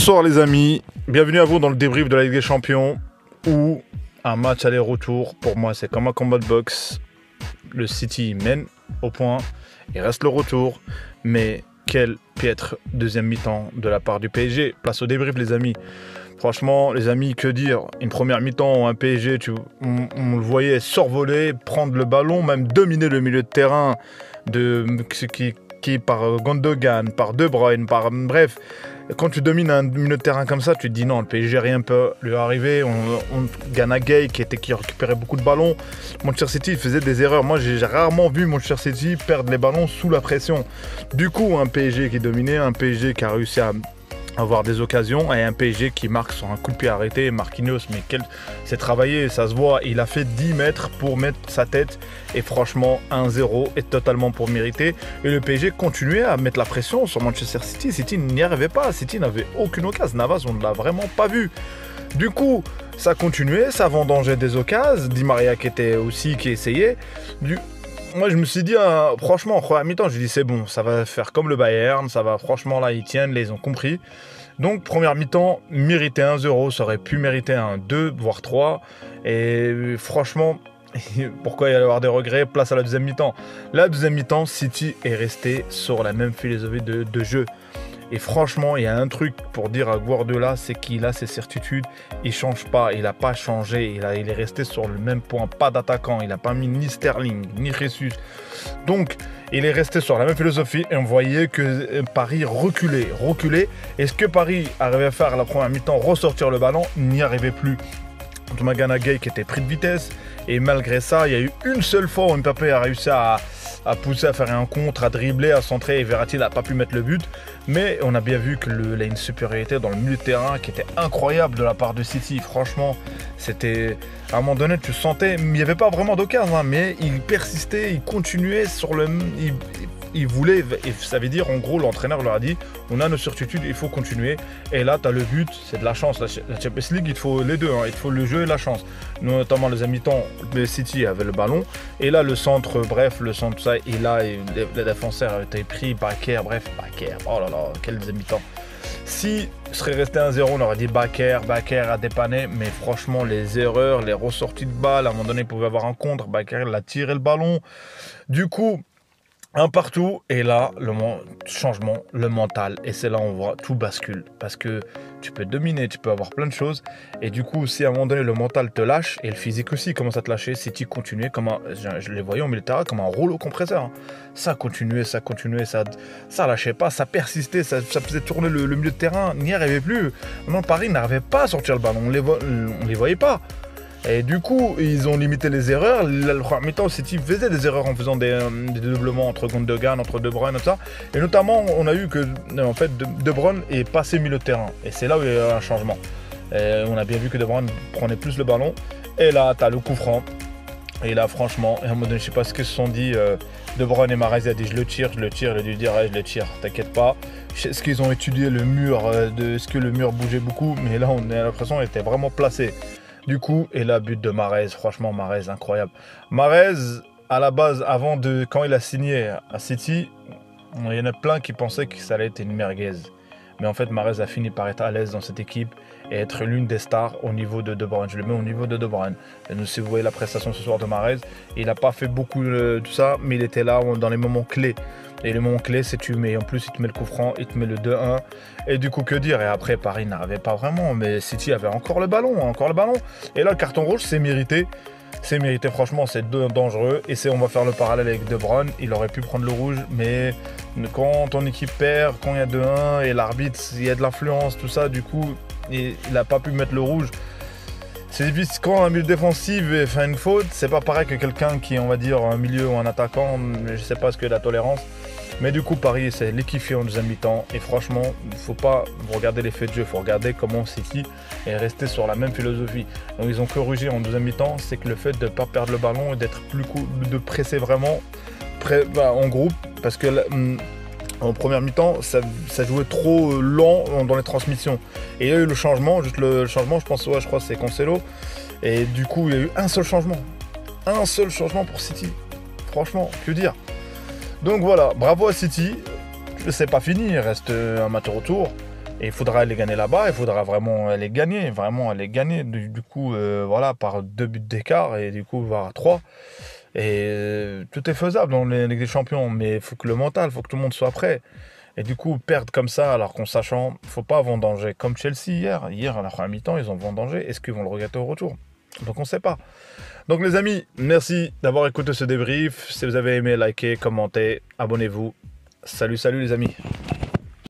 Bonsoir les amis, bienvenue à vous dans le débrief de la Ligue des Champions où un match aller-retour, pour moi c'est comme un combat de boxe. Le City mène au point, il reste le retour, mais quel piètre deuxième mi-temps de la part du PSG. Place au débrief les amis. Franchement les amis, que dire, une première mi-temps, un PSG, on le voyait survoler, prendre le ballon, même dominer le milieu de terrain qui par Gundogan, par De Bruyne, bref. Quand tu domines un milieu de terrain comme ça, tu te dis non, le PSG rien peut lui arriver. On Gana Gueye qui récupérait beaucoup de ballons. Manchester City faisait des erreurs. Moi j'ai rarement vu Manchester City perdre les ballons sous la pression. Du coup un PSG qui dominait, un PSG qui a réussi à avoir des occasions et un PSG qui marque sur un coup de pied arrêté. Marquinhos, mais c'est travaillé, ça se voit, il a fait 10 mètres pour mettre sa tête et franchement 1-0 est totalement pour mériter. Et le PSG continuait à mettre la pression sur Manchester City. City n'y arrivait pas, City n'avait aucune occasion. Navas, on ne l'a vraiment pas vu. Du coup ça continuait, ça vendangeait des occasions. Di Maria qui essayait. Moi je me suis dit, franchement en première mi-temps, j'ai dit c'est bon, ça va faire comme le Bayern, ça va, franchement là ils tiennent, là ils ont compris. Donc première mi-temps, mérité 1-0, ça aurait pu mériter un 2, voire 3. Et franchement, pourquoi il y avoir des regrets? Place à la deuxième mi-temps. La deuxième mi-temps, City est resté sur la même philosophie de jeu. Et franchement, il y a un truc pour dire à Guardiola, c'est qu'il a ses certitudes, il ne change pas, il n'a pas changé, il est resté sur le même point, pas d'attaquant, il n'a pas mis ni Sterling, ni Jesus. Donc, il est resté sur la même philosophie et on voyait que Paris reculait. Et ce que Paris arrivait à faire à la première mi-temps, ressortir le ballon, n'y arrivait plus. Gana Gueye qui était pris de vitesse et malgré ça, il y a eu une seule fois où Mbappé a réussi à pousser, à faire un contre, à dribbler, à centrer et Verratti n'a pas pi mettre le but. Mais on a bien vu qu'il a une supériorité dans le milieu de terrain qui était incroyable de la part de City. Franchement, c'était à un moment donné, tu sentais, il n'y avait pas vraiment d'occasion, mais il persistait, il continuait sur le... Il voulait, et ça veut dire en gros l'entraîneur leur a dit on a nos certitudes, il faut continuer. Et là tu as le but, c'est de la chance. La Champions League, il faut les deux, il faut le jeu et la chance. Notamment les mi-temps, le City avait le ballon et là le centre, tout ça, et là les défenseurs étaient pris, Bakker, oh là là, quel mi-temps. Si serait resté 1-0, on aurait dit Bakker a dépanné, mais franchement les erreurs, les ressorties de balles, à un moment donné il pouvait avoir un contre, Bakker il a tiré le ballon. Du coup un partout, et là, changement, le mental. Et c'est là où on voit tout bascule. Parce que tu peux dominer, tu peux avoir plein de choses. Et du coup, si à un moment donné, le mental te lâche, et le physique aussi commence à te lâcher, City continuait comme je les voyais au milieu de terrain comme un rouleau compresseur. Ça continuait, ça lâchait pas, ça persistait, ça faisait tourner le milieu de terrain, n'y arrivait plus. Non, Paris n'arrivait pas à sortir le ballon, on les voyait pas. Et du coup, ils ont limité les erreurs. Le premier mi-temps, City faisait des erreurs en faisant des doublements entre Gundogan, entre De Bruyne, tout ça. Et notamment, on a eu que en fait, De Bruyne est passé milieu de terrain. Et c'est là où il y a eu un changement. Et on a bien vu que De Bruyne prenait plus le ballon. Et là, tu as le coup franc. Et là, franchement, à un moment donné, je sais pas ce qu'ils se sont dit. De Bruyne et Mahrez, il a dit je le tire. Il a dû dire je le tire, t'inquiète pas. Est-ce qu'ils ont étudié le mur, est-ce que le mur bougeait beaucoup? Mais là, on a l'impression qu'il était vraiment placé. Du coup, et là, but de Mahrez, franchement, Mahrez, incroyable. Mahrez, à la base, quand il a signé à City, il y en a plein qui pensaient que ça allait être une merguez. Mais en fait, Mahrez a fini par être à l'aise dans cette équipe et être l'une des stars au niveau de De Bruyne. Je le mets au niveau de De Bruyne. Et si vous voyez la prestation ce soir de Mahrez, il n'a pas fait beaucoup de ça, mais il était là dans les moments clés. Et les moments clés, c'est en plus, il te met le coup franc, il te met le 2-1. Et du coup, que dire? Et après, Paris n'arrivait pas vraiment, mais City avait encore le ballon. Et là, le carton rouge, c'est mérité. C'est mérité, franchement, c'est dangereux. Et on va faire le parallèle avec De Bruyne. Il aurait pu prendre le rouge, mais quand ton équipe perd, quand il y a 2-1 et l'arbitre, il y a de l'influence, tout ça, du coup, il n'a pas pu mettre le rouge. C'est difficile quand un milieu défensif fait une faute, c'est pas pareil que quelqu'un qui est, on va dire, un milieu ou un attaquant. Je sais pas ce que la tolérance. Mais du coup, Paris, c'est liquéfié en deuxième mi-temps. Et franchement, il ne faut pas regarder l'effet de jeu, il faut regarder comment City est resté sur la même philosophie. Donc, ils ont corrigé en deuxième mi-temps, c'est que le fait de ne pas perdre le ballon et d'être de presser vraiment en groupe. Parce que en première mi-temps, ça jouait trop lent dans les transmissions. Et il y a eu le changement, je crois que c'est Cancelo. Et du coup, il y a eu un seul changement pour City. Franchement, que dire? Donc voilà, bravo à City. C'est pas fini, il reste un match retour. Et il faudra aller gagner là-bas, il faudra vraiment aller gagner, Du coup, voilà, par 2 buts d'écart et du coup, voire 3. Et tout est faisable dans les Ligue des Champions, mais il faut que le mental, il faut que tout le monde soit prêt. Et du coup, perdre comme ça, alors qu'en sachant, il ne faut pas vendanger. Comme Chelsea hier. Hier, à la première mi-temps, ils ont vendangé. Est-ce qu'ils vont le regretter au retour? Donc on ne sait pas. Donc les amis, merci d'avoir écouté ce débrief. Si vous avez aimé, likez, commentez, abonnez-vous. Salut, salut les amis.